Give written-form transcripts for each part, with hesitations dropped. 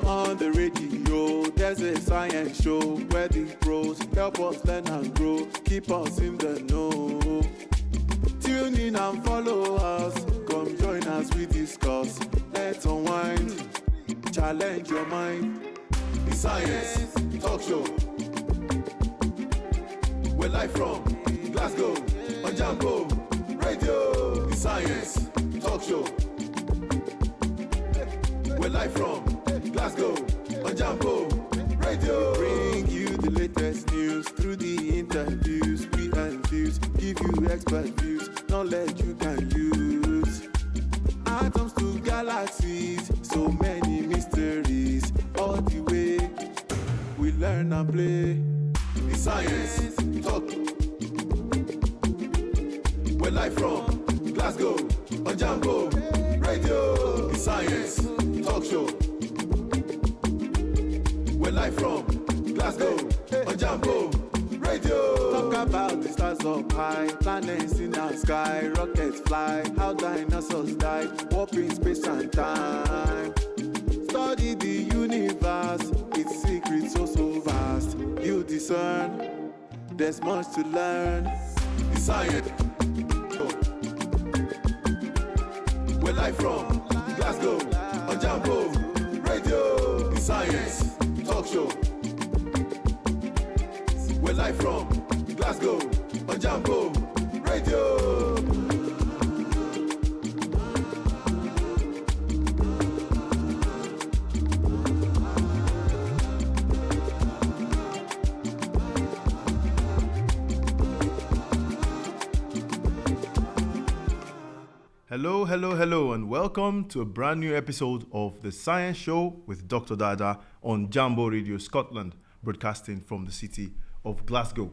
On the radio, there's a science show where the pros help us learn and grow, keep us in the know. Tune in and follow us, come join us, we discuss. Let's unwind, challenge your mind. The Science Talk Show. We're live from Glasgow on Jambo Radio. The Science Talk Show. We're live from Glasgow on Jambo Radio. Bring you the latest news through the interviews, we and views, give you expert views, knowledge you can use. Atoms to galaxies, so many mysteries. All the way we learn and play. The Science Talk. We're live from Glasgow on Jambo Radio. The Science Talk Show. We're live from Glasgow on Jambo Radio. Talk about the stars up high, planets in our sky, rockets fly, how dinosaurs died, warping space and time. Study the universe, its secrets so vast. You discern, there's much to learn. The Science. We're live from Glasgow on Jambo Radio. The Science Talk Show. We're live from Glasgow on Jambo Radio. Hello, and welcome to a brand new episode of The Science Show with Dr. Dada on Jambo Radio Scotland, broadcasting from the city of Glasgow.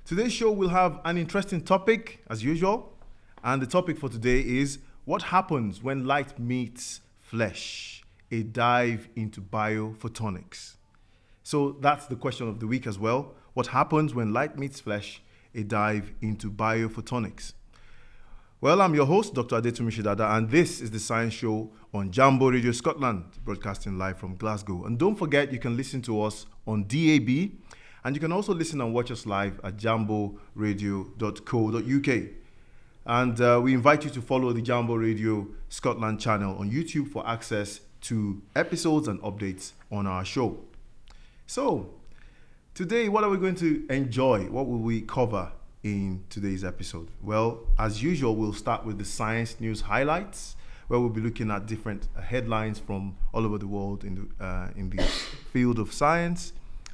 Today's show will have an interesting topic, as usual, and the topic for today is what happens when light meets flesh, a dive into biophotonics. So that's the question of the week as well. What happens when light meets flesh, a dive into biophotonics? Well, I'm your host, Dr. Adetunmise Dada, and this is the Science Show on Jambo Radio Scotland, broadcasting live from Glasgow. And don't forget, you can listen to us on DAB, and you can also listen and watch us live at jamboradio.co.uk. And we invite you to follow the Jambo Radio Scotland channel on YouTube for access to episodes and updates on our show. So, today, what are we going to enjoy? What will we cover in today's episode? Well, as usual, we'll start with the science news highlights, where we'll be looking at different headlines from all over the world in the field of science.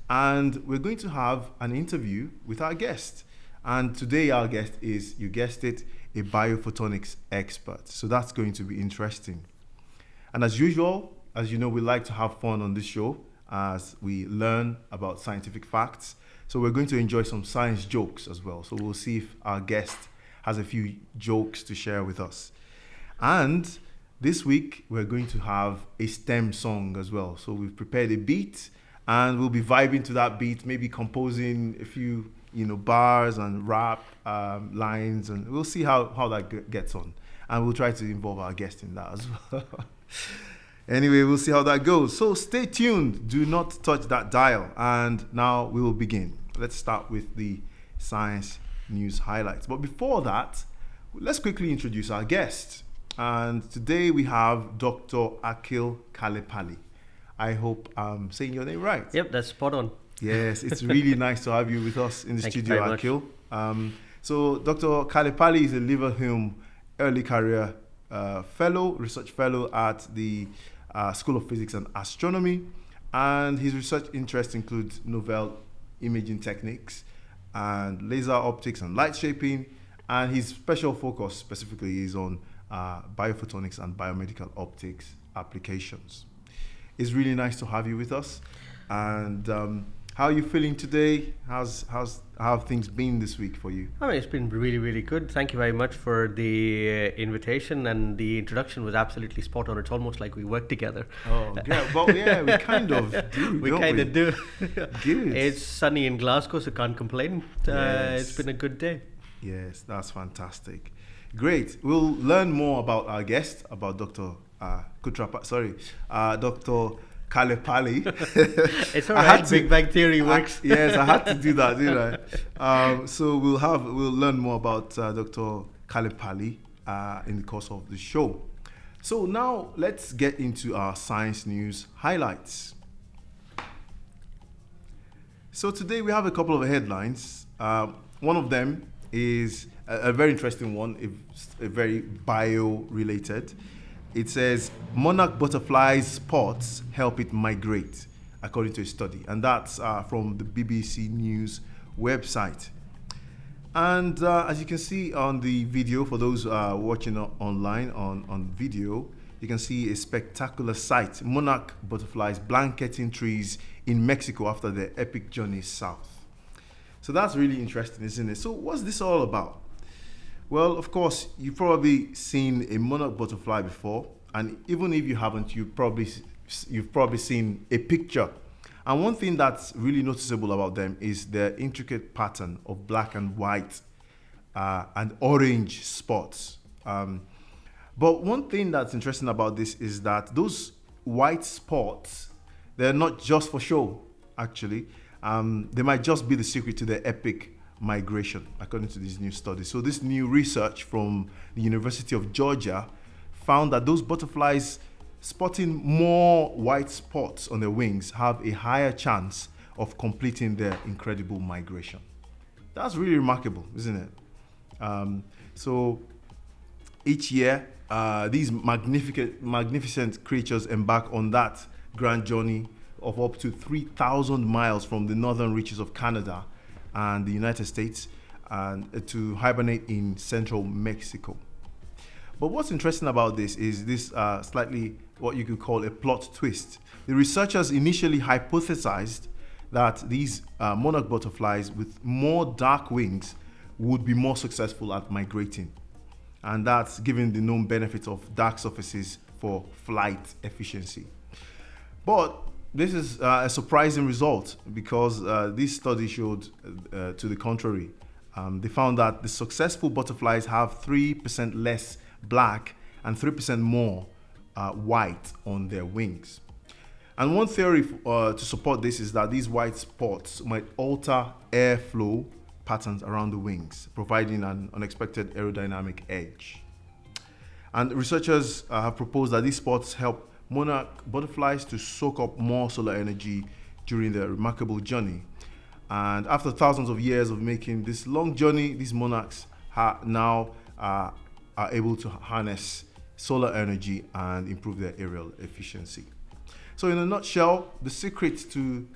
And we're going to have an interview with our guest. And today our guest is, you guessed it, a biophotonics expert. So that's going to be interesting. And as usual, as you know, we like to have fun on this show as we learn about scientific facts. So we're going to enjoy some science jokes as well. So we'll see if our guest has a few jokes to share with us. And this week, we're going to have a STEM song as well. So we've prepared a beat, and we'll be vibing to that beat, maybe composing a few, bars and rap lines, and we'll see how that gets on. And we'll try to involve our guest in that as well. Anyway, we'll see how that goes. So stay tuned. Do not touch that dial. And now we will begin. Let's start with the science news highlights. But before that, let's quickly introduce our guest. And today we have Dr. Akhil Kalepali. I hope I'm saying your name right. Yep, that's spot on. Yes, it's really nice to have you with us in the Thank studio, Akhil. So Dr. Kalepali is a Liverpool early career research fellow at the School of Physics and Astronomy, and his research interests include novel imaging techniques and laser optics and light shaping, and his special focus specifically is on biophotonics and biomedical optics applications. It's really nice to have you with us. And how are you feeling today? How have things been this week for you? I mean, it's been really, really good. Thank you very much for the invitation, and the introduction was absolutely spot on. It's almost like we work together. Oh, yeah. Well, yeah, we kind of do. We kind of do. Good. It's sunny in Glasgow, so can't complain. Yes. It's been a good day. Yes, that's fantastic. Great. We'll learn more about our guest, about Dr. Dr. Kalepali. It's all right. Big Bang Theory works. Yes, I had to do that, didn't I? So we'll learn more about Dr. Kalepali in the course of the show. So now let's get into our science news highlights. So today we have a couple of headlines. One of them is a very interesting one, a very bio-related. It says, monarch butterfly's spots help it migrate, according to a study. And that's from the BBC News website. And as you can see on the video, for those watching online on video, you can see a spectacular sight. Monarch butterflies blanketing trees in Mexico after their epic journey south. So that's really interesting, isn't it? So what's this all about? Well, of course, you've probably seen a monarch butterfly before. And even if you haven't, you've probably seen a picture. And one thing that's really noticeable about them is their intricate pattern of black and white and orange spots. But one thing that's interesting about this is that those white spots, they're not just for show, actually. They might just be the secret to their epic migration, according to this new study. So this new research from the University of Georgia found that those butterflies spotting more white spots on their wings have a higher chance of completing their incredible migration. That's really remarkable, isn't it? So each year, these magnificent creatures embark on that grand journey of up to 3,000 miles from the northern reaches of Canada and the United States and to hibernate in central Mexico. But what's interesting about this is this slightly what you could call a plot twist. The researchers initially hypothesized that these monarch butterflies with more dark wings would be more successful at migrating. And that's given the known benefits of dark surfaces for flight efficiency. But this is a surprising result because this study showed to the contrary. They found that the successful butterflies have 3% less black and 3% more white on their wings. And one theory to support this is that these white spots might alter airflow patterns around the wings, providing an unexpected aerodynamic edge. And researchers have proposed that these spots help monarch butterflies to soak up more solar energy during their remarkable journey. And after thousands of years of making this long journey, these monarchs now are able to harness solar energy and improve their aerial efficiency. So in a nutshell, the secret to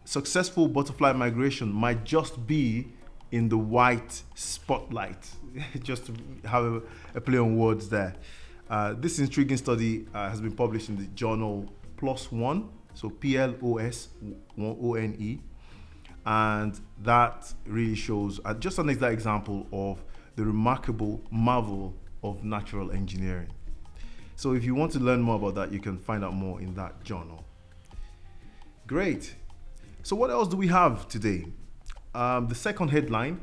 successful butterfly migration might just be in the white spotlight, just to have a play on words there. This intriguing study has been published in the journal PLOS ONE, so PLOS ONE, and that really shows just an exact example of the remarkable marvel of natural engineering. So if you want to learn more about that, you can find out more in that journal. Great. So what else do we have today? The second headline,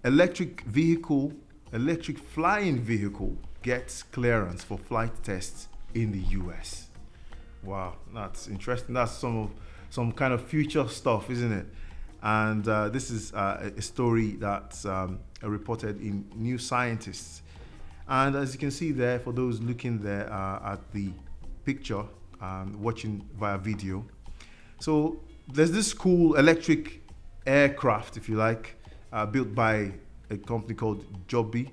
electric flying vehicle gets clearance for flight tests in the US. Wow, that's interesting. That's some kind of future stuff, isn't it? And this is a story that's reported in New Scientist. And as you can see there, for those looking there at the picture, watching via video, so there's this cool electric aircraft, if you like, built by a company called Joby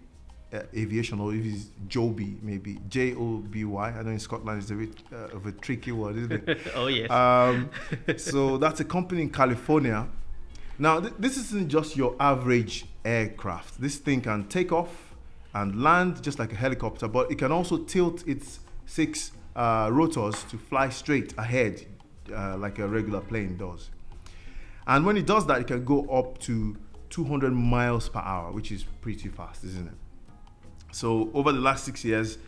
Aviation, or if it's Joby, maybe Joby. I know in Scotland it's a bit of a tricky word, isn't it? Oh yes. So that's a company in California. Now this isn't just your average aircraft. This thing can take off and land just like a helicopter, but it can also tilt its 6 rotors to fly straight ahead like a regular plane does. And when it does that, it can go up to 200 miles per hour, which is pretty fast, isn't it? So over the last 6 years,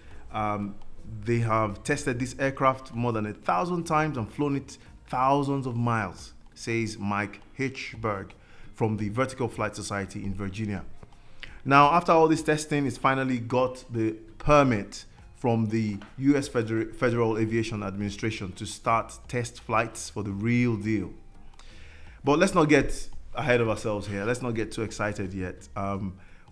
they have tested this aircraft more than 1,000 times and flown it thousands of miles, says Mike Hitchberg from the Vertical Flight Society in Virginia. Now, after all this testing, it's finally got the permit from the U.S. Federal Aviation Administration to start test flights for the real deal. But let's not get ahead of ourselves here. Let's not get too excited yet.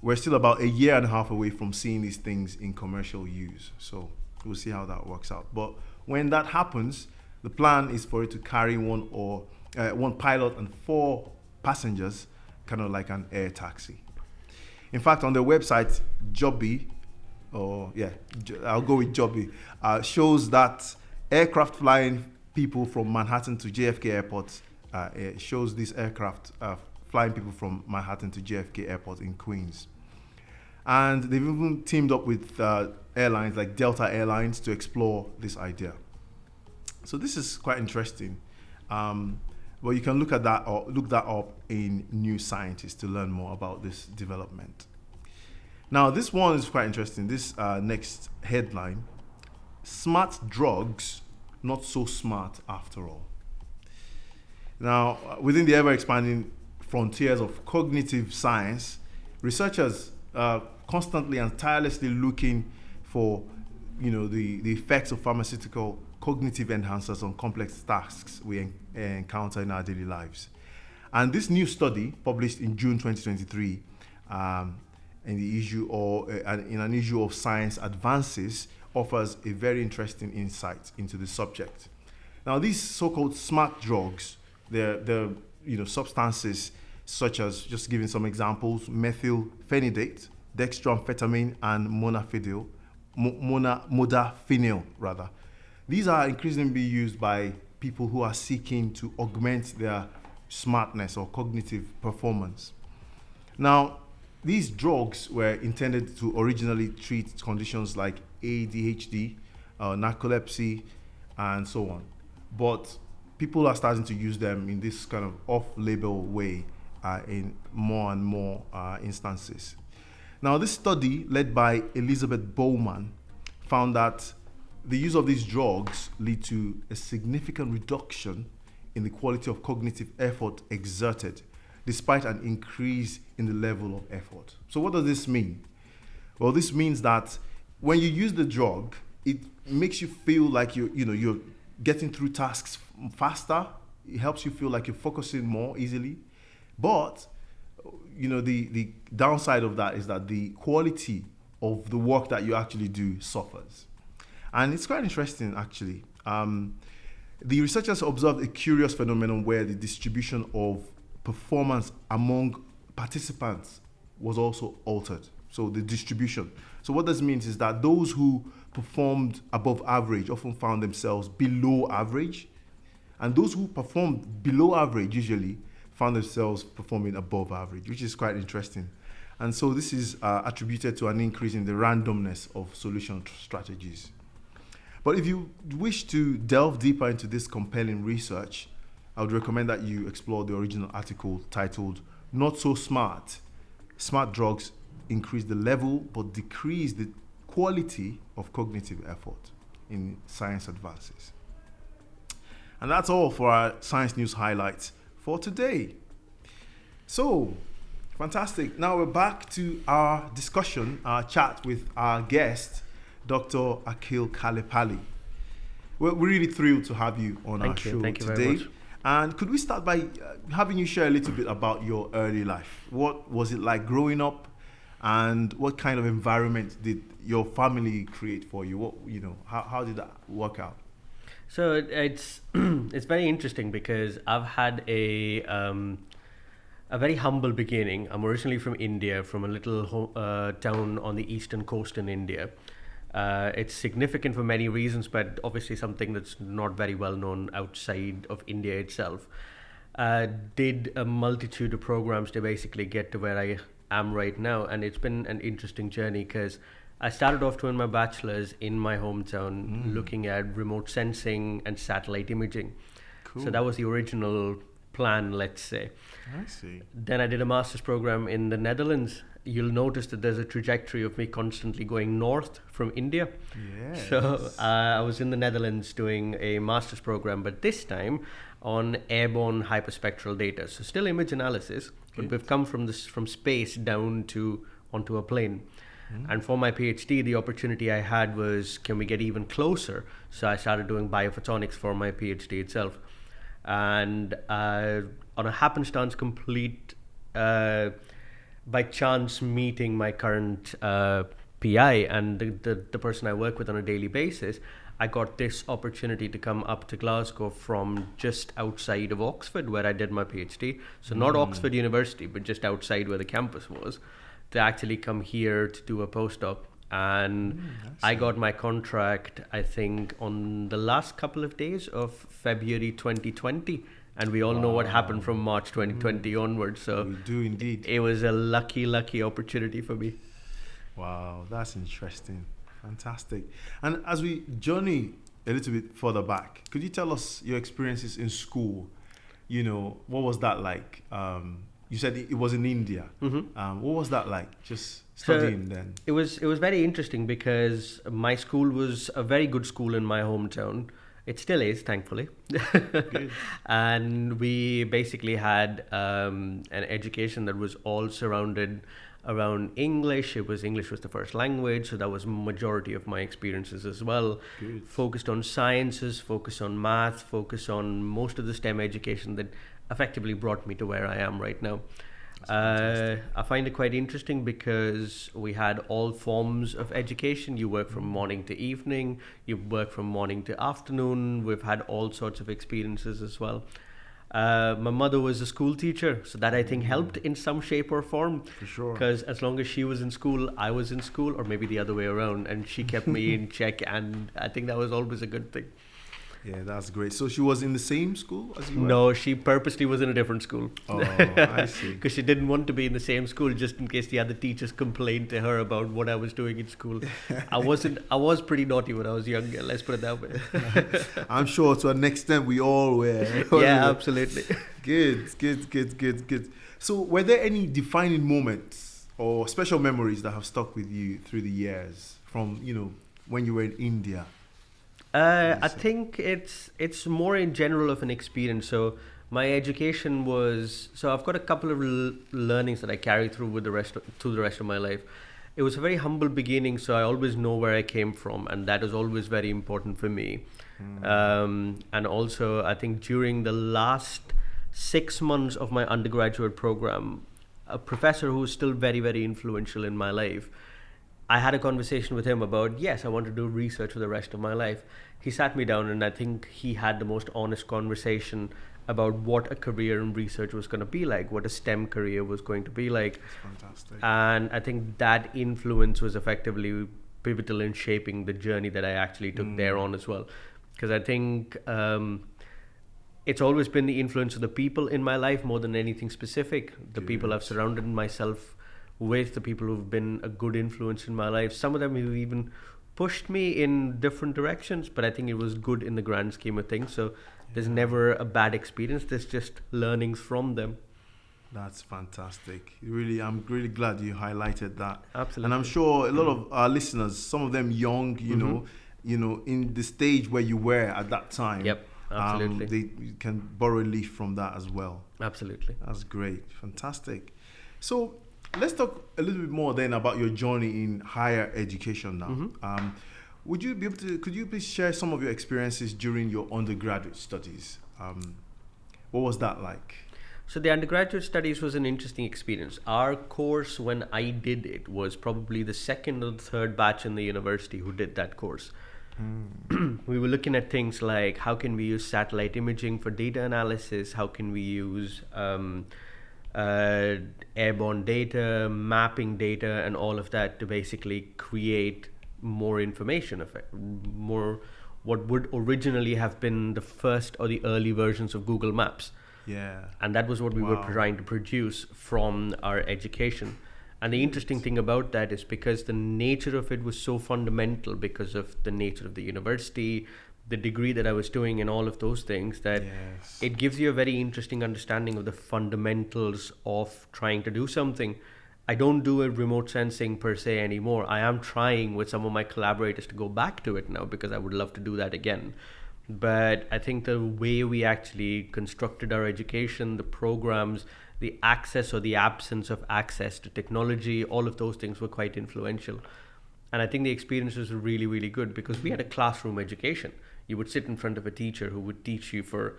We're still about a year and a half away from seeing these things in commercial use. So we'll see how that works out. But when that happens, the plan is for it to carry one pilot and 4 passengers, kind of like an air taxi. In fact, on their website, I'll go with Joby, shows that aircraft flying people from Manhattan to JFK Airport, it shows this aircraft flying people from Manhattan to JFK Airport in Queens. And they've even teamed up with airlines like Delta Airlines to explore this idea. So this is quite interesting. Well, you can look that up in New Scientist to learn more about this development. Now, this one is quite interesting. This next headline: smart drugs, not so smart after all. Now, within the ever-expanding frontiers of cognitive science, researchers are constantly and tirelessly looking for, the effects of pharmaceutical cognitive enhancers on complex tasks we encounter in our daily lives. And this new study, published in June 2023, in an issue of Science Advances, offers a very interesting insight into the subject. Now, these so-called smart drugs, they're substances such as, just giving some examples, methylphenidate, dextroamphetamine, and modafinil rather. These are increasingly used by people who are seeking to augment their smartness or cognitive performance. Now, these drugs were intended to originally treat conditions like ADHD, narcolepsy, and so on. But people are starting to use them in this kind of off-label way in more and more instances. Now, this study, led by Elizabeth Bowman, found that the use of these drugs lead to a significant reduction in the quality of cognitive effort exerted, despite an increase in the level of effort. So what does this mean? Well, this means that when you use the drug, it makes you feel like you're getting through tasks faster. It helps you feel like you're focusing more easily. But the downside of that is that the quality of the work that you actually do suffers. And it's quite interesting, actually. The researchers observed a curious phenomenon where the distribution of performance among participants was also altered. So the distribution. So what this means is that those who performed above average often found themselves below average, and those who performed below average usually found themselves performing above average, which is quite interesting. And so this is attributed to an increase in the randomness of solution strategies. But if you wish to delve deeper into this compelling research, I would recommend that you explore the original article titled "Not So Smart. Smart Drugs Increase the Level but Decrease the Quality of Cognitive Effort" in Science Advances. And that's all for our Science News highlights for today. So, fantastic. Now we're back to our discussion, our chat with our guest, Dr. Akhil Kalepali. We're really thrilled to have you on our show Thank you today. very much. And could we start by having you share a little bit about your early life? What was it like growing up, and what kind of environment did your family create for you? How did that work out? So it's it's very interesting because I've had a very humble beginning. I'm originally from India, from a little town on the eastern coast in India. It's significant for many reasons, but obviously something that's not very well known outside of India itself. Did a multitude of programs to basically get to where I am right now, and it's been an interesting journey because I started off doing my bachelor's in my hometown, looking at remote sensing and satellite imaging. Cool. So that was the original plan, let's say. I see. Then I did a master's program in the Netherlands. You'll notice that there's a trajectory of me constantly going north from India. Yes. So I was in the Netherlands doing a master's program, but this time on airborne hyperspectral data. So still image analysis, but we've come from space down onto a plane. And for my PhD, the opportunity I had was, can we get even closer? So I started doing biophotonics for my PhD itself. And on a happenstance complete, by chance meeting my current PI and the person I work with on a daily basis, I got this opportunity to come up to Glasgow from just outside of Oxford, where I did my PhD. So not Oxford University, but just outside where the campus was, to actually come here to do a postdoc. And I got my contract, I think, on the last couple of days of February 2020. And we all know what happened from March 2020 onwards. So We do indeed. it was a lucky opportunity for me. Wow, that's interesting. Fantastic. And as we journey a little bit further back, could you tell us your experiences in school? What was that like? You said it was in India. What was that like, just studying then? It was very interesting because my school was a very good school in my hometown. It still is, thankfully. Good. And we basically had an education that was all surrounded around English. English was the first language, so that was majority of my experiences as well. Good. Focused on sciences, focused on math, focused on most of the STEM education that effectively brought me to where I am right now. I find it quite interesting because we had all forms of education. You work from morning to evening, you work from morning to afternoon. We've had all sorts of experiences as well. My mother was a school teacher, so that I think helped in some shape or form. For sure. Because as long as she was in school, I was in school, or maybe the other way around, and she kept me in check, and I think that was always a good thing. Yeah, that's great. So she was in the same school as you were? No, she purposely was in a different school. Oh, I see. Because she didn't want to be in the same school just in case the other teachers complained to her about what I was doing in school. I was pretty naughty when I was younger, let's put it that way. I'm sure to an extent we all were. Yeah, absolutely. Good. So were there any defining moments or special memories that have stuck with you through the years from, when you were in India? I think it's more in general of an experience. So my education was, so I've got a couple of learnings that I carry through with the rest of my life. It was a very humble beginning, so I always know where I came from, and that is always very important for me. And also, I think during the last 6 months of my undergraduate program, a professor who was still very, very influential in my life, I had a conversation with him about, yes, I want to do research for the rest of my life. He sat me down, and I think he had the most honest conversation about what a career in research was going to be like, what a STEM career was going to be like. That's fantastic. And I think that influence was effectively pivotal in shaping the journey that I actually took there on as well. Because I think it's always been the influence of the people in my life more than anything specific. The people I've surrounded myself with, the people who've been a good influence in my life. Some of them who even pushed me in different directions, but I think it was good in the grand scheme of things. So there's never a bad experience. There's just learnings from them. That's fantastic. I'm really glad you highlighted that. Absolutely. And I'm sure a lot of our listeners, some of them young, you know, in the stage where you were at that time. Yep, absolutely. They can borrow a leaf from that as well. Absolutely. That's great. Fantastic. So let's talk a little bit more then about your journey in higher education now. Could you please share some of your experiences during your undergraduate studies? What was that like? So the undergraduate studies was an interesting experience. Our course, when I did it, was probably the second or third batch in the university who did that course. We were looking at things like how can we use satellite imaging for data analysis, how can we use airborne data, mapping data, and all of that to basically create more information, more what would originally have been the first or the early versions of Google Maps. Yeah. And that was what we were trying to produce from our education. And the interesting thing about that is because the nature of it was so fundamental, because of the nature of the university, the degree that I was doing, and all of those things, that it gives you a very interesting understanding of the fundamentals of trying to do something. I don't do a remote sensing per se anymore. I am trying with some of my collaborators to go back to it now because I would love to do that again. But I think the way we actually constructed our education, the programs, the access or the absence of access to technology, all of those things were quite influential. And I think the experience was really, really good because we had a classroom education. You would sit in front of a teacher who would teach you for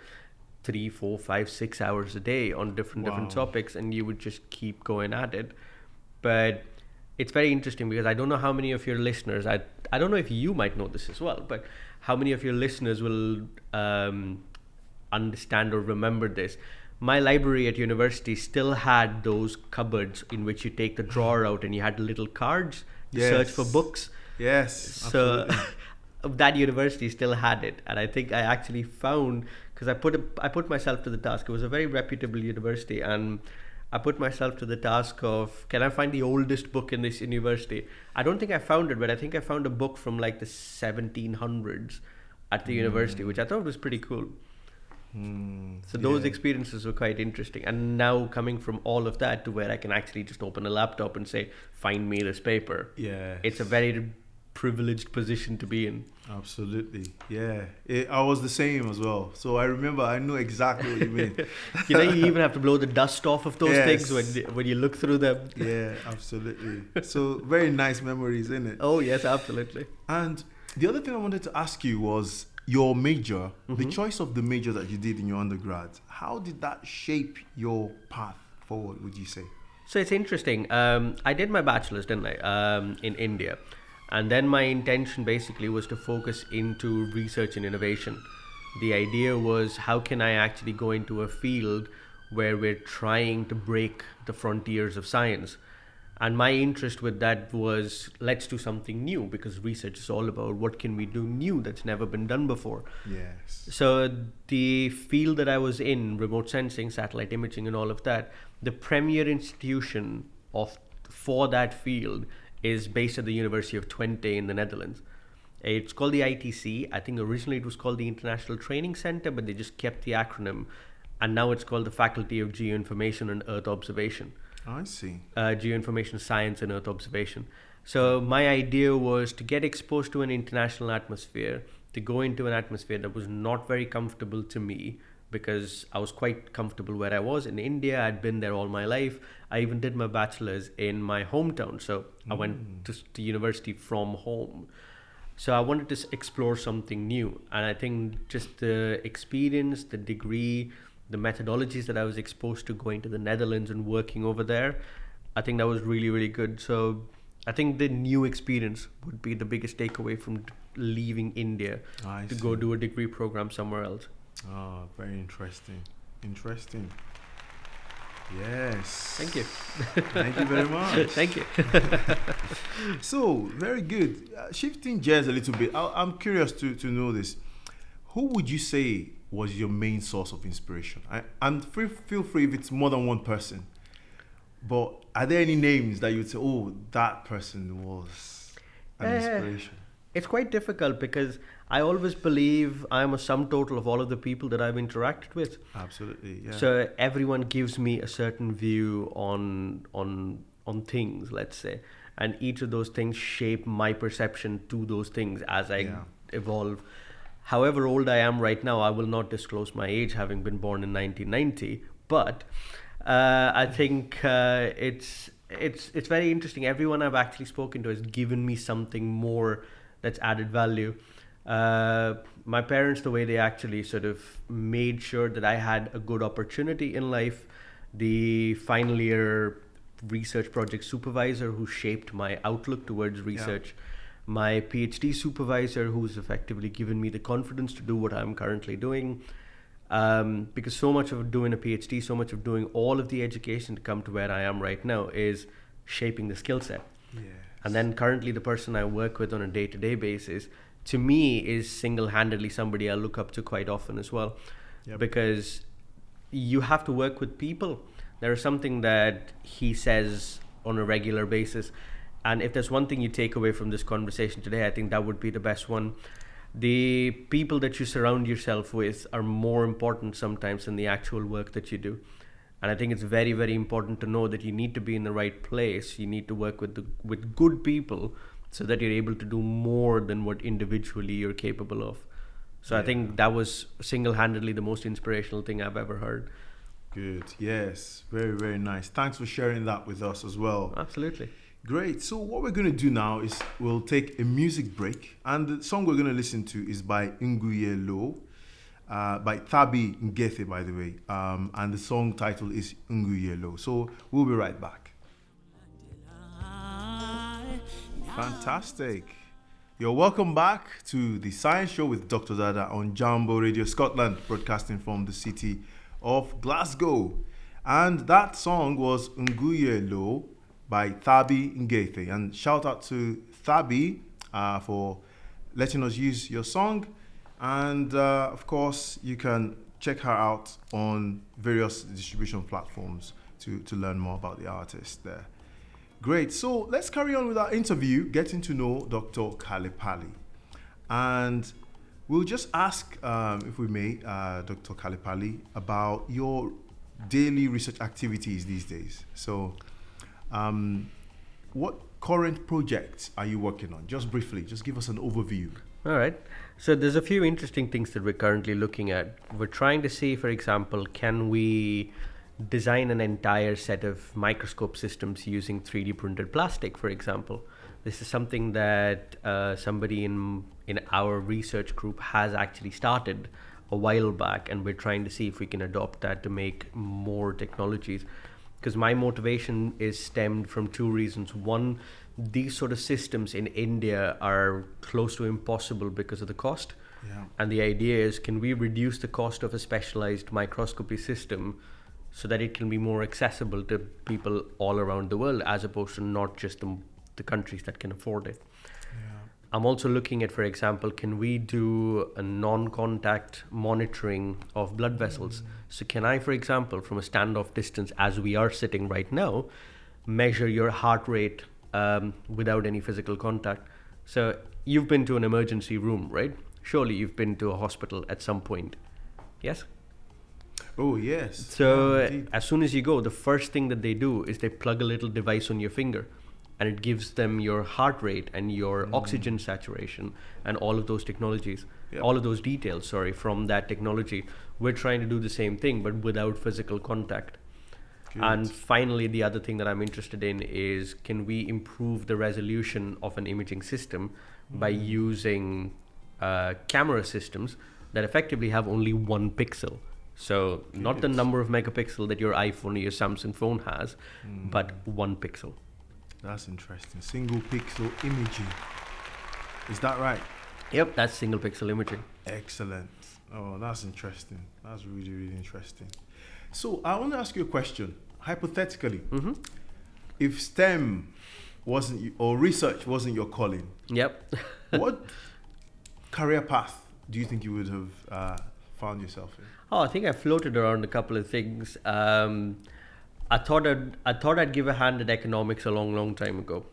3, 4, 5, 6 hours a day on different topics, and you would just keep going at it. But it's very interesting because I don't know how many of your listeners, I don't know if you might know this as well, but how many of your listeners will understand or remember this. My library at university still had those cupboards in which you take the drawer out and you had little cards to search for books. Yes. So that university still had it. And I think I actually found, because I put myself to the task. It was a very reputable university, and I put myself to the task of, can I find the oldest book in this university? I don't think I found it, but I think I found a book from like the 1700s at the university, which I thought was pretty cool. So those experiences were quite interesting. And now coming from all of that to where I can actually just open a laptop and say, find me this paper. Yeah. It's a very privileged position to be in. Absolutely. Yeah. I was the same as well. So I remember, I know exactly what you mean. You even have to blow the dust off of those things when you look through them. Yeah, absolutely. So very nice memories, isn't it? Oh, yes, absolutely. And the other thing I wanted to ask you was your major, the choice of the major that you did in your undergrad. How did that shape your path forward, would you say? So it's interesting. I did my bachelor's, didn't I, in India. And then my intention basically was to focus into research and innovation. The idea was, how can I actually go into a field where we're trying to break the frontiers of science? And my interest with that was, let's do something new, because research is all about what can we do new that's never been done before. Yes. So the field that I was in, remote sensing, satellite imaging and all of that, the premier institution for that field is based at the University of Twente in the Netherlands. It's called the ITC. I think originally it was called the International Training Center, but they just kept the acronym. And now it's called the Faculty of Geoinformation and Earth Observation. I see. Geoinformation Science and Earth Observation. So my idea was to get exposed to an international atmosphere, to go into an atmosphere that was not very comfortable to me, because I was quite comfortable where I was in India. I'd been there all my life. I even did my bachelor's in my hometown. So I went to university from home. So I wanted to explore something new. And I think just the experience, the degree, the methodologies that I was exposed to going to the Netherlands and working over there, I think that was really, really good. So I think the new experience would be the biggest takeaway from leaving India to go do a degree program somewhere else. Oh, very interesting. Interesting. Yes. Thank you. Thank you very much. Thank you. So, very good. Shifting gears a little bit, I'm curious to know this. Who would you say was your main source of inspiration? Feel free if it's more than one person. But are there any names that you'd say, oh, that person was an inspiration? It's quite difficult because I always believe I'm a sum total of all of the people that I've interacted with. Absolutely, yeah. So everyone gives me a certain view on things, let's say, and each of those things shape my perception to those things as I evolve. However old I am right now, I will not disclose my age, having been born in 1990. But I think it's very interesting. Everyone I've actually spoken to has given me something more that's added value. My parents, the way they actually sort of made sure that I had a good opportunity in life, the final year research project supervisor who shaped my outlook towards research, my PhD supervisor who's effectively given me the confidence to do what I'm currently doing. Because so much of doing a PhD, so much of doing all of the education to come to where I am right now is shaping the skill set. Yes. And then currently the person I work with on a day-to-day basis, to me, is single-handedly somebody I look up to quite often as well. Yep. Because you have to work with people. There is something that he says on a regular basis. And if there's one thing you take away from this conversation today, I think that would be the best one. The people that you surround yourself with are more important sometimes than the actual work that you do. And I think it's very, very important to know that you need to be in the right place. You need to work with good people so that you're able to do more than what individually you're capable of. So I think that was single-handedly the most inspirational thing I've ever heard. Good. Yes. Very, very nice. Thanks for sharing that with us as well. Absolutely. Great. So what we're going to do now is we'll take a music break, and the song we're going to listen to is by Nguye Lo, by Thabi Ngethe, by the way, and the song title is Nguye Lo. So we'll be right back. Fantastic. You're welcome back to the Science Show with Dr. Dada on Jambo Radio Scotland, broadcasting from the city of Glasgow. And that song was Nguye Lo by Thabi Ngethe. And shout out to Thabi for letting us use your song. And of course, you can check her out on various distribution platforms to learn more about the artist there. Great. So let's carry on with our interview, getting to know Dr. Kalipali. And we'll just ask, if we may, Dr. Kalipali, about your daily research activities these days. So what current projects are you working on? Just briefly, just give us an overview. All right. So there's a few interesting things that we're currently looking at. We're trying to see, for example, can we design an entire set of microscope systems using 3D printed plastic, for example. This is something that somebody in our research group has actually started a while back, and we're trying to see if we can adopt that to make more technologies. Because my motivation is stemmed from two reasons. One, these sort of systems in India are close to impossible because of the cost. Yeah. And the idea is, can we reduce the cost of a specialized microscopy system so that it can be more accessible to people all around the world, as opposed to not just the countries that can afford it. Yeah. I'm also looking at, for example, can we do a non-contact monitoring of blood vessels? So can I, for example, from a standoff distance, as we are sitting right now, measure your heart rate without any physical contact? So you've been to an emergency room, right? Surely you've been to a hospital at some point. Yes? Oh, yes. So Yeah, indeed. as soon as you go, the first thing that they do is they plug a little device on your finger, and it gives them your heart rate and your oxygen saturation and all of those technologies, Yep. all of those details, from that technology. We're trying to do the same thing, but without physical contact. Good. And finally, the other thing that I'm interested in is, can we improve the resolution of an imaging system by using camera systems that effectively have only 1 pixel? So not the Good. number of megapixel that your iPhone or your Samsung phone has, but 1 pixel. That's interesting. Single pixel imaging. Is that right? Yep, that's single pixel imaging. Excellent. Oh, that's interesting. That's really, really interesting. So I want to ask you a question. Hypothetically, if STEM or research wasn't your calling, Yep. what career path do you think you would have found yourself in? Oh, I think I floated around a couple of things. I thought I'd give a hand at economics a long time ago,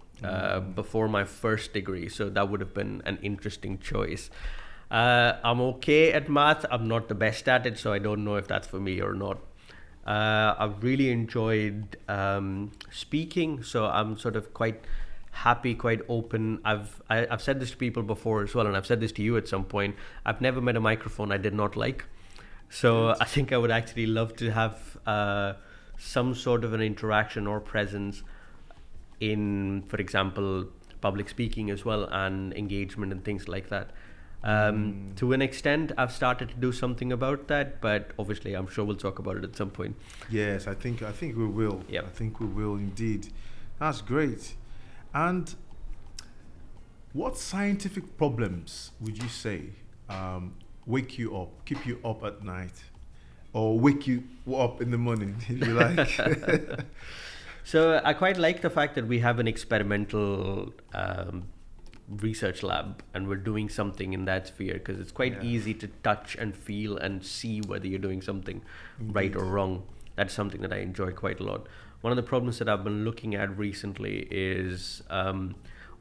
before my first degree. So that would have been an interesting choice. I'm okay at math. I'm not the best at it, so I don't know if that's for me or not. I've really enjoyed speaking, so I'm sort of quite happy, quite open. I've said this to people before as well, and I've said this to you at some point. I've never met a microphone I did not like. So I think I would actually love to have some sort of an interaction or presence in, for example, public speaking as well, and engagement and things like that. To an extent, I've started to do something about that, but obviously I'm sure we'll talk about it at some point. Yes, I think we will. Yep. I think we will indeed. That's great. And what scientific problems would you say wake you up, keep you up at night, or wake you up in the morning, if you like? So I quite like the fact that we have an experimental research lab, and we're doing something in that sphere, because it's quite easy to touch and feel and see whether you're doing something right or wrong. That's something that I enjoy quite a lot. One of the problems that I've been looking at recently is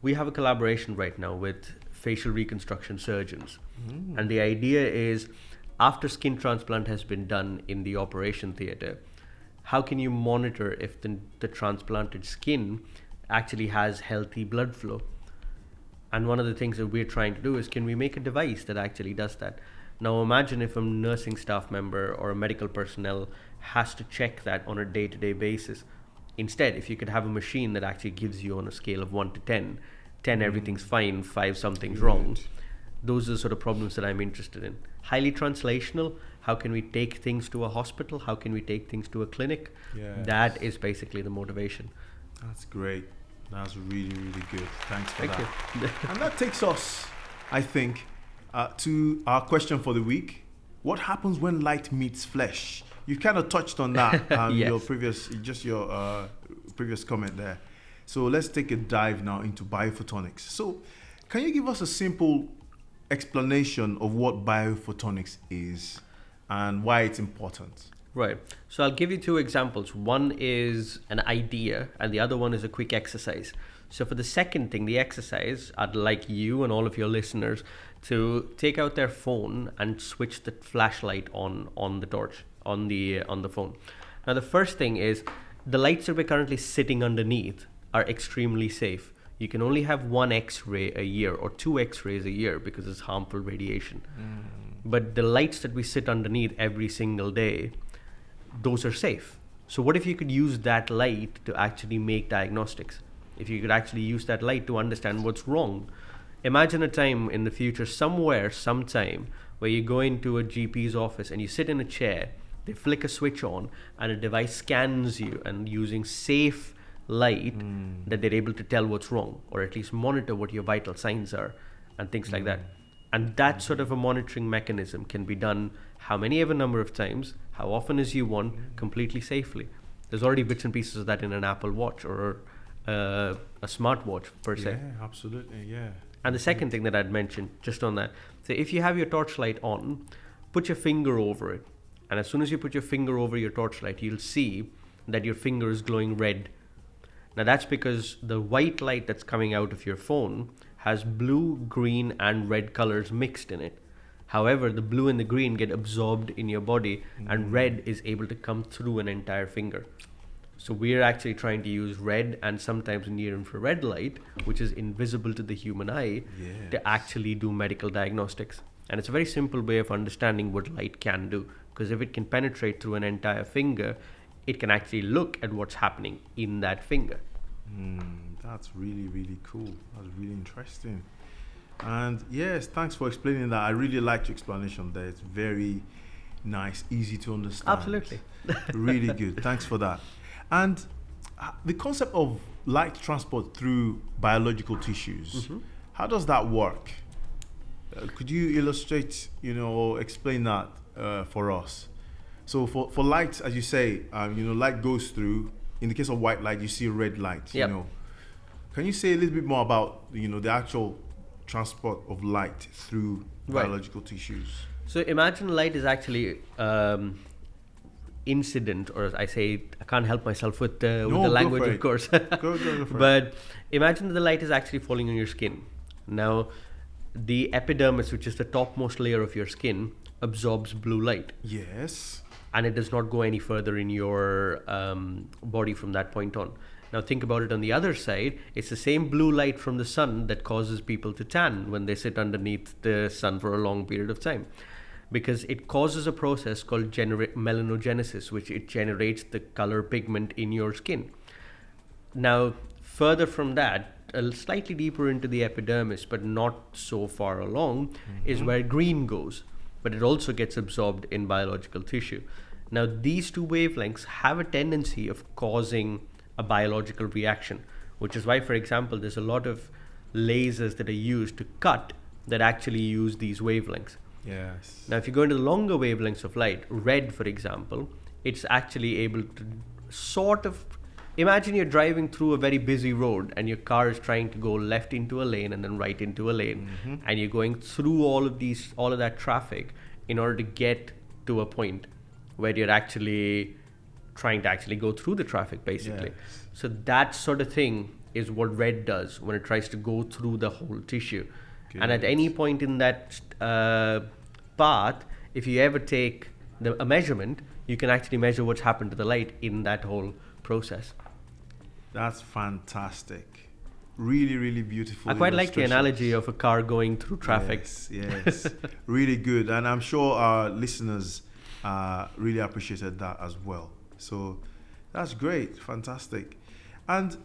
we have a collaboration right now with facial reconstruction surgeons. And the idea is, after skin transplant has been done in the operation theater, how can you monitor if the transplanted skin actually has healthy blood flow? And one of the things that we're trying to do is, can we make a device that actually does that? Now imagine if a nursing staff member or a medical personnel has to check that on a day-to-day basis. Instead, if you could have a machine that actually gives you on a scale of 1 to 10, 10 everything's fine, 5 something's wrong, those are the sort of problems that I'm interested in. Highly translational, how can we take things to a hospital? How can we take things to a clinic? Yes. That is basically the motivation. That's great. That's really, really good. Thanks for Thank that. you. And that takes us, I think, to our question for the week. What happens when light meets flesh? You kind of touched on that Yes. your previous comment there. So let's take a dive now into biophotonics. So can you give us a simple explanation of what biophotonics is and why it's important? Right. So I'll give you 2 examples. One is an idea and the other one is a quick exercise. So for the second thing, the exercise, I'd like you and all of your listeners to take out their phone and switch the flashlight on the torch, on the phone. Now the first thing is the lights that we're currently sitting underneath are extremely safe. You can only have 1 X-ray a year or 2 X-rays a year because it's harmful radiation. But the lights that we sit underneath every single day, those are safe. So what if you could use that light to actually make diagnostics? If you could actually use that light to understand what's wrong. Imagine a time in the future, somewhere, sometime, where you go into a GP's office and you sit in a chair, they flick a switch on and a device scans you, and using safe light that they're able to tell what's wrong, or at least monitor what your vital signs are and things like that. And that sort of a monitoring mechanism can be done how many ever number of times, how often as you want, completely safely. There's already bits and pieces of that in an Apple Watch or a smartwatch per se. Yeah, absolutely, yeah. And the second thing that I'd mentioned just on that, so if you have your torchlight on, put your finger over it. And as soon as you put your finger over your torchlight, you'll see that your finger is glowing red. Now that's because the white light that's coming out of your phone has blue, green, and red colors mixed in it. However, the blue and the green get absorbed in your body, and red is able to come through an entire finger. So we're actually trying to use red and sometimes near infrared light, which is invisible to the human eye, to actually do medical diagnostics. And it's a very simple way of understanding what light can do, because if it can penetrate through an entire finger, it can actually look at what's happening in that finger. That's really, really cool. That's really interesting. And yes, thanks for explaining that. I really liked your explanation there. It's very nice, easy to understand. Absolutely. Really good. Thanks for that. And the concept of light transport through biological tissues, how does that work? Could you illustrate, or explain that for us? So for light, as you say, light goes through. In the case of white light, you see red light. Yep. Can you say a little bit more about the actual transport of light through biological tissues? So imagine light is actually incident, or I can't help myself with the language, of course. Go for But it. imagine that the light is actually falling on your skin. Now, the epidermis, which is the topmost layer of your skin, absorbs blue light. Yes. And it does not go any further in your body from that point on. Now think about it on the other side. It's the same blue light from the sun that causes people to tan when they sit underneath the sun for a long period of time, because it causes a process called melanogenesis, which it generates the color pigment in your skin. Now further from that, slightly deeper into the epidermis, but not so far along, is where green goes. But it also gets absorbed in biological tissue. Now, these 2 wavelengths have a tendency of causing a biological reaction, which is why, for example, there's a lot of lasers that are used to cut that actually use these wavelengths. Yes. Now, if you go into the longer wavelengths of light, red, for example, it's actually able to sort of, imagine you're driving through a very busy road and your car is trying to go left into a lane and then right into a lane, and you're going through all of that traffic in order to get to a point where you're actually trying to actually go through the traffic, basically. Yes. So that sort of thing is what red does when it tries to go through the whole tissue. Good. And at any point in that path, if you ever take a measurement, you can actually measure what's happened to the light in that whole process. That's fantastic. Really, really beautiful. I quite like the illustrations. analogy of a car going through traffic. Yes, really good. And I'm sure our listeners really appreciated that as well. So that's great, fantastic. And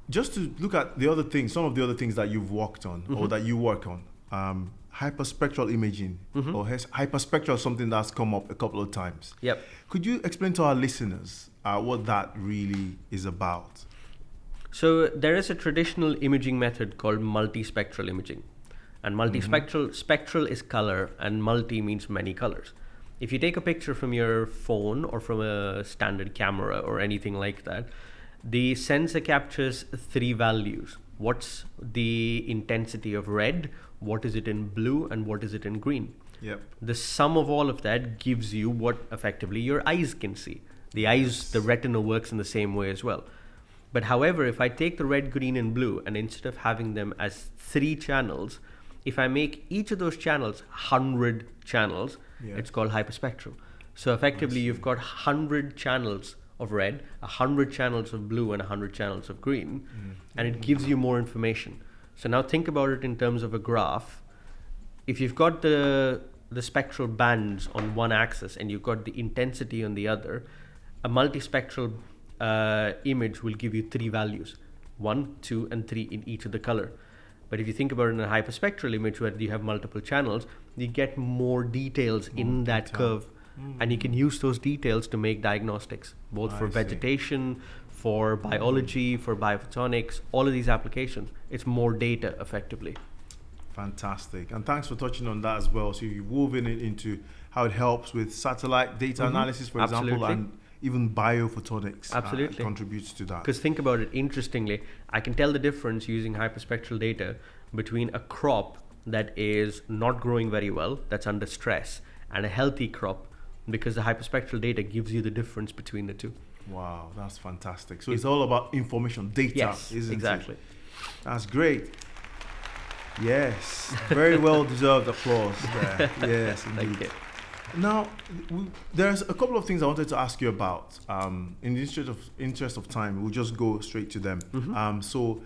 just to look at the other things, some of the other things that you've worked on or that you work on, hyperspectral imaging or hyperspectral, something that's come up a couple of times. Yep. Could you explain to our listeners what that really is about? So there is a traditional imaging method called multispectral imaging. And spectral is color, and multi means many colors. If you take a picture from your phone or from a standard camera or anything like that, the sensor captures three values. What's the intensity of red, what is it in blue, and what is it in green? Yep. The sum of all of that gives you what effectively your eyes can see. The eyes, the retina works in the same way as well. But however, if I take the red, green, and blue, and instead of having them as three channels, if I make each of those channels 100 channels, it's called hyperspectral. So effectively, you've got 100 channels of red, 100 channels of blue, and 100 channels of green, and it gives you more information. So now think about it in terms of a graph. If you've got the spectral bands on one axis and you've got the intensity on the other, a multispectral image will give you three values, 1, 2, and 3 in each of the color. But if you think about it in a hyperspectral image where you have multiple channels, you get more details in that curve, and you can use those details to make diagnostics, both for vegetation, for biology, for biophotonics, all of these applications. It's more data effectively. Fantastic. And thanks for touching on that as well. So you've woven it into how it helps with satellite data analysis, for example, and even biophotonics contributes to that. Because think about it, interestingly, I can tell the difference using hyperspectral data between a crop that is not growing very well, that's under stress, and a healthy crop, because the hyperspectral data gives you the difference between the two. Wow, that's fantastic. So it's all about information, data, isn't exactly. it? That's great. Yes, very well deserved applause there. Yes, indeed. Thank you. Now, there's a couple of things I wanted to ask you about. In the interest of time, we'll just go straight to them. So,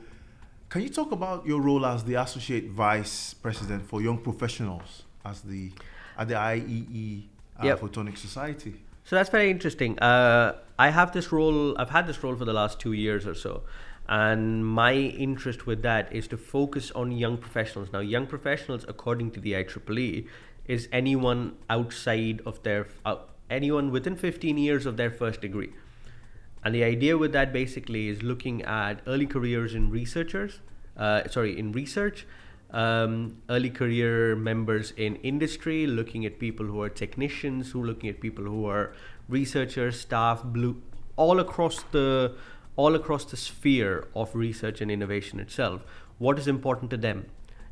can you talk about your role as the Associate Vice President for Young Professionals at the IEE Photonic Society? So that's very interesting. I have this role. I've had this role for the last 2 years or so. And my interest with that is to focus on young professionals. Now, young professionals, according to the IEEE, is anyone outside of anyone within 15 years of their first degree. And the idea with that basically is looking at early careers in research, early career members in industry, looking at people who are technicians, looking at people who are researchers, staff, all across the sphere of research and innovation itself. What is important to them?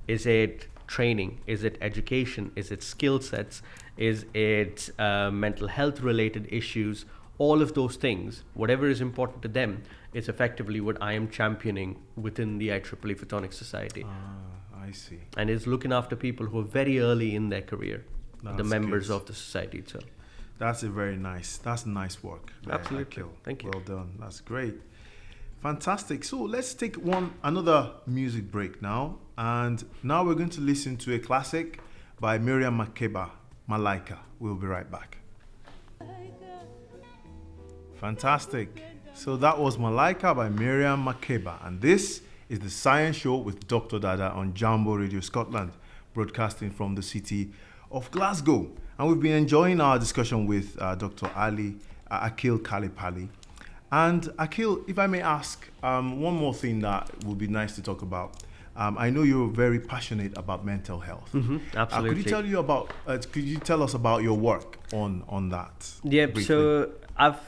Is it training? Is it education? Is it skill sets? Is it mental health related issues? All of those things, whatever is important to them, is effectively what I am championing within the IEEE Photonics Society. I see. And it's looking after people who are very early in their career, the members of the society itself. That's nice work. Absolutely. Thank you. Well done. That's great. Fantastic. So let's take another music break now. And now we're going to listen to a classic by Miriam Makeba, Malaika. We'll be right back. Fantastic. So that was Malaika by Miriam Makeba. And this is the Science Show with Dr. Dada on Jambo Radio Scotland, broadcasting from the city of Glasgow. And we've been enjoying our discussion with Dr. Akil Kalipali. And Akil, if I may ask, one more thing that would be nice to talk about. I know you're very passionate about mental health. Absolutely. Could you tell us about your work on that? Yeah. briefly? So I've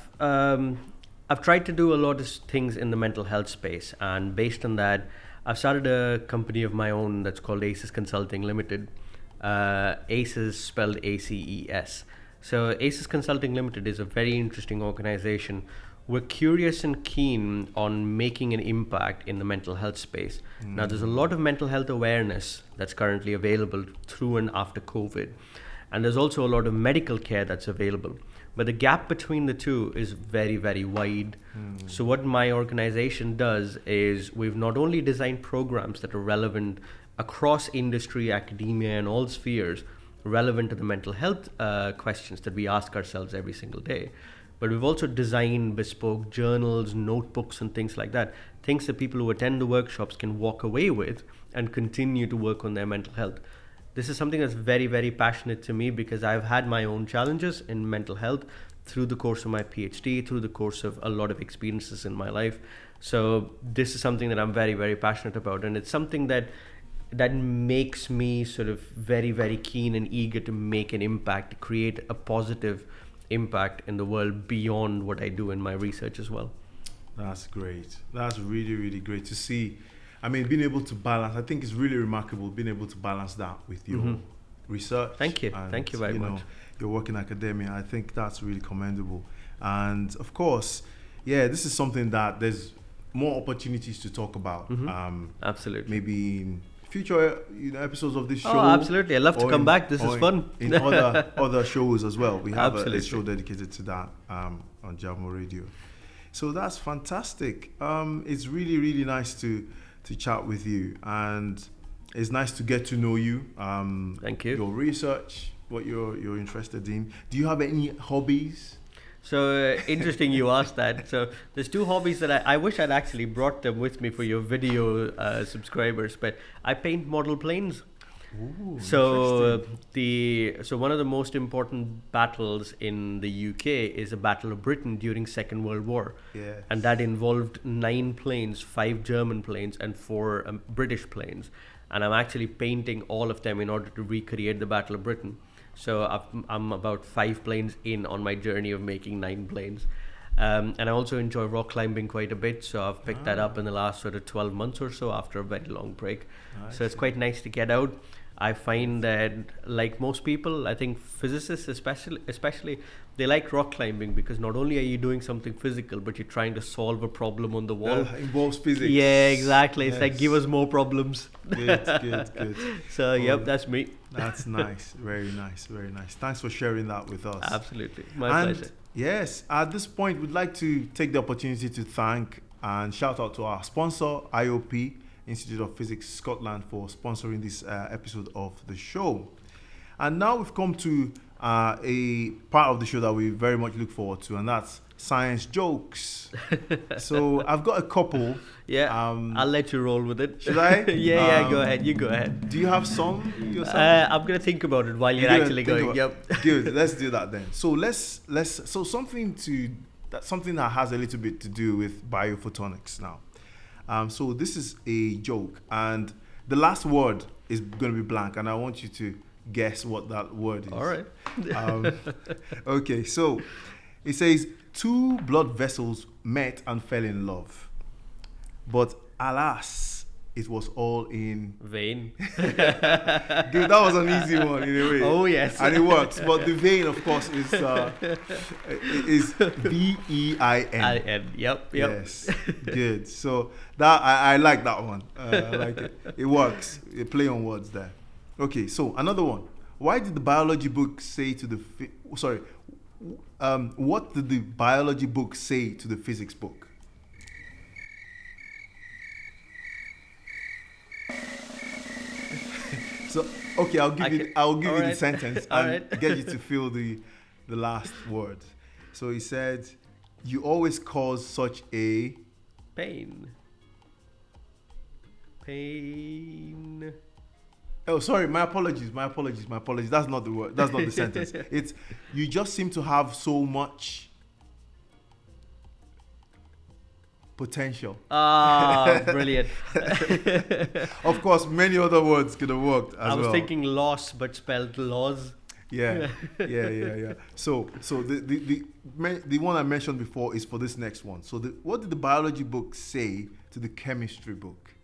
tried to do a lot of things in the mental health space, and based on that, I've started a company of my own that's called ACES Consulting Limited. ACES spelled ACES. So ACES Consulting Limited is a very interesting organization. We're curious and keen on making an impact in the mental health space. Now, there's a lot of mental health awareness that's currently available through and after COVID. And there's also a lot of medical care that's available. But the gap between the two is very, very wide. So what my organization does is we've not only designed programs that are relevant across industry, academia, and all spheres, relevant to the mental health questions that we ask ourselves every single day, but we've also designed bespoke journals, notebooks, and things like that. Things that people who attend the workshops can walk away with and continue to work on their mental health. This is something that's very, very passionate to me because I've had my own challenges in mental health through the course of my PhD, through the course of a lot of experiences in my life. So this is something that I'm very, very passionate about. And it's something that makes me sort of very, very keen and eager to make an impact, to create a positive impact in the world beyond what I do in my research as well. That's great. That's really, really great to see. I mean, being able to balance, I think it's really remarkable being able to balance that with your research. Thank you. And, Thank you very much. Your work in academia. I think that's really commendable. And of course, this is something that there's more opportunities to talk about. Absolutely. Maybe in future episodes of this show. Oh, absolutely. I'd love to come back. This is fun. In other shows as well. We have a Absolutely. show dedicated to that on Jambo Radio. So that's fantastic. It's really, really nice to chat with you, and it's nice to get to know you. Thank you. Your research, what you're interested in. Do you have any hobbies? So interesting you asked that. So there's two hobbies that I wish I'd actually brought them with me for your video subscribers, but I paint model planes. Ooh, So one of the most important battles in the UK is the Battle of Britain during Second World War. Yes. And that involved 9 planes, 5 German planes and 4 British planes. And I'm actually painting all of them in order to recreate the Battle of Britain. So I'm about 5 planes in on my journey of making 9 planes. And I also enjoy rock climbing quite a bit, so I've picked that up in the last sort of 12 months or so after a very long break. So it's quite nice to get out. I find that, like most people, I think physicists especially, they like rock climbing because not only are you doing something physical, but you're trying to solve a problem on the wall. Involves physics. Yeah, exactly. It's like, Yes. give us more problems. Good. So, yep, that's me. That's nice. Very nice. Thanks for sharing that with us. Absolutely. My pleasure. Yes, at this point, we'd like to take the opportunity to thank and shout out to our sponsor, IOP, Institute of Physics Scotland, for sponsoring this episode of the show. And now we've come to a part of the show that we very much look forward to, and that's science jokes. So I've got a couple. Yeah, I'll let you roll with it. Should I? Yeah, go ahead. You go ahead. Do you have some yourself? I'm gonna think about it while you're actually going. Yep. Good. Let's do that then. So so something that has a little bit to do with biophotonics now. So this is a joke, and the last word is going to be blank, and I want you to guess what that word is. All right. Okay, so it says 2 blood vessels met and fell in love, but alas, it was all in Vein. Dude, that was an easy one in a way. Oh yes. And it works, but the vein, of course, is VEIN. Yep. Yes, good. So that I like that one. I like it. It works. You play on words there. Okay, so another one. Why did the biology book say to the what did the biology book say to the physics book? So okay, I'll give you the sentence and get you to fill the last word. So he said, "You always cause such a Pain. Oh, sorry. My apologies. That's not the word. That's not the sentence. It's you just seem to have so much potential." Ah, brilliant. Of course, many other words could have worked as well. I was thinking loss, but spelled laws. Yeah. So the one I mentioned before is for this next one. So what did the biology book say to the chemistry book?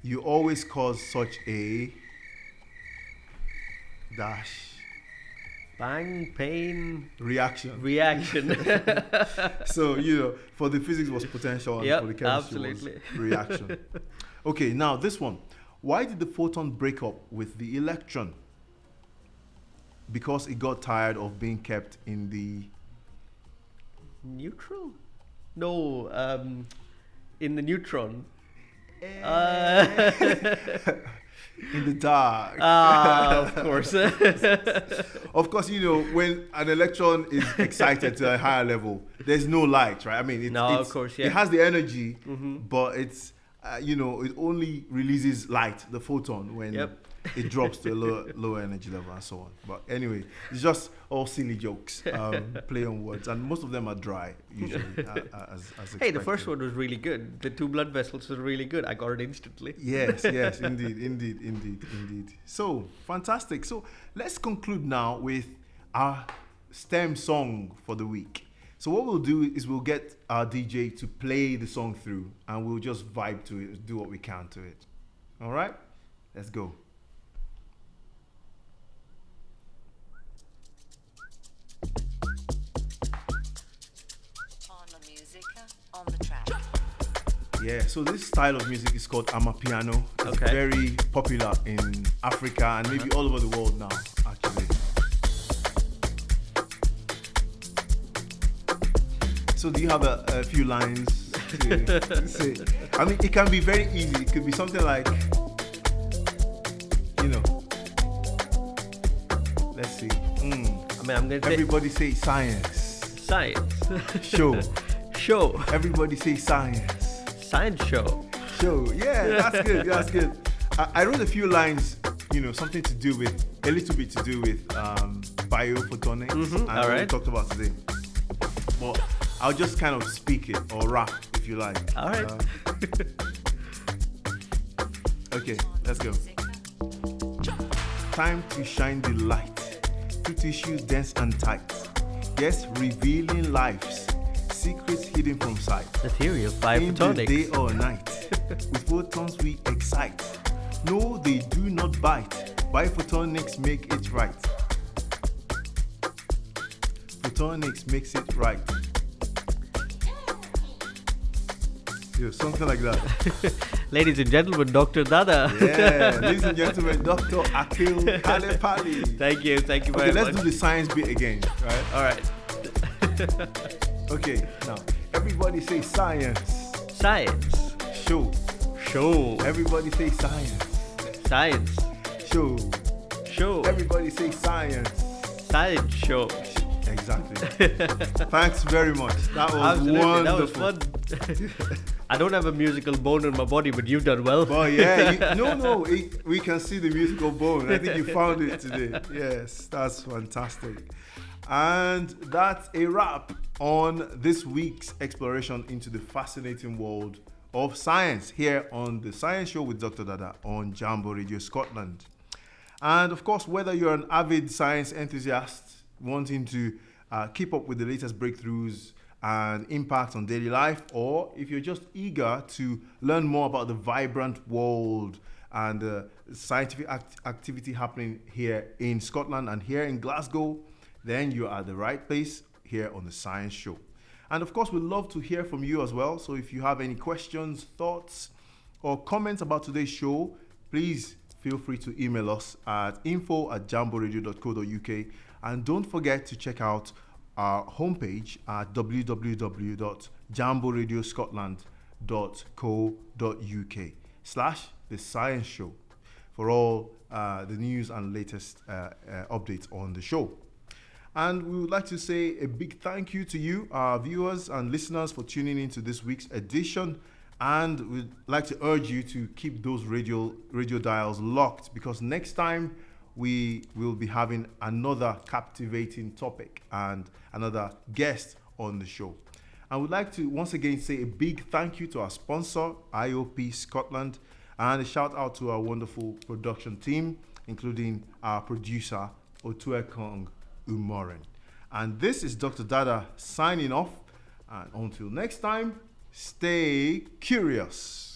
You always cause such a dash Bang, pain, reaction. So for the physics was potential, and Yep, for the chemistry absolutely. was reaction. Okay, now this one. Why did the photon break up with the electron? because it got tired of being kept in the Neutral? No, in the neutron. in the dark. Of course. Of course, you know, when an electron is excited to a higher level, there's no light, right? I mean, Of course, yeah. It has the energy, but it's, you know, it only releases light, the photon, when it drops to a lower energy level and so on. But anyway, it's just all silly jokes, play on words, and most of them are dry, usually, as expected. Hey, the first one was really good. The 2 blood vessels were really good. I got it instantly. Yes, indeed. So, fantastic. So, let's conclude now with our STEM song for the week. So what we'll do is we'll get our DJ to play the song through, and we'll just vibe to it, do what we can to it. All right? Let's go. On the music, on the track. Yeah, so this style of music is called Amapiano. It's Okay. very popular in Africa and maybe all over the world now, actually. So do you have a few lines to say? I mean, it can be very easy. It could be something like, you know, let's see. I mean, I'm going to say Everybody say science. science. Show. Show. Everybody say science. Science show. Show. Yeah, that's good. That's good. I wrote a few lines, you know, something to do with, a little bit to do with biophotonics. And all what we right. talked about today. But I'll just kind of speak it or rap if you like. All right. Okay, let's go. Time to shine the light through tissues dense and tight. Yes, revealing life's secrets hidden from sight. The theory of In the biophotonics. day or night, with photons we excite. No, they do not bite. Biophotonics make it right. Photonics makes it right. Yeah, something like that. Ladies and gentlemen, Dr. Dada. Yeah, ladies and gentlemen, Dr. Akil Kalepali. Thank you very Okay, let's much. do the science bit again, right? All right. Okay, now everybody say science. Science. Show. Show. Everybody say science. Science. Show. Show. Everybody say science. Science show. Exactly. Thanks very much. That was Absolutely. wonderful. That was fun. I don't have a musical bone in my body, but you've done well. But yeah, we can see the musical bone. I think you found it today. Yes, that's fantastic. And that's a wrap on this week's exploration into the fascinating world of science here on the Science Show with Dr. Dada on Jambo Radio Scotland. And of course, whether you're an avid science enthusiast wanting to keep up with the latest breakthroughs and impact on daily life, or if you're just eager to learn more about the vibrant world and scientific activity happening here in Scotland and here in Glasgow, then you're at the right place here on the Science Show. And of course, we'd love to hear from you as well. So if you have any questions, thoughts, or comments about today's show, please feel free to email us at info@jamboradio.co.uk. And don't forget to check out our homepage at www.jamboradioscotland.co.uk/The Science Show for all the news and latest updates on the show. And we would like to say a big thank you to you, our viewers and listeners, for tuning into this week's edition. And we'd like to urge you to keep those radio dials locked, because next time we will be having another captivating topic and another guest on the show. And we'd like to once again say a big thank you to our sponsor, IOP Scotland, and a shout out to our wonderful production team, including our producer, Otuekong Umoren. And this is Dr. Dada signing off. And until next time, stay curious.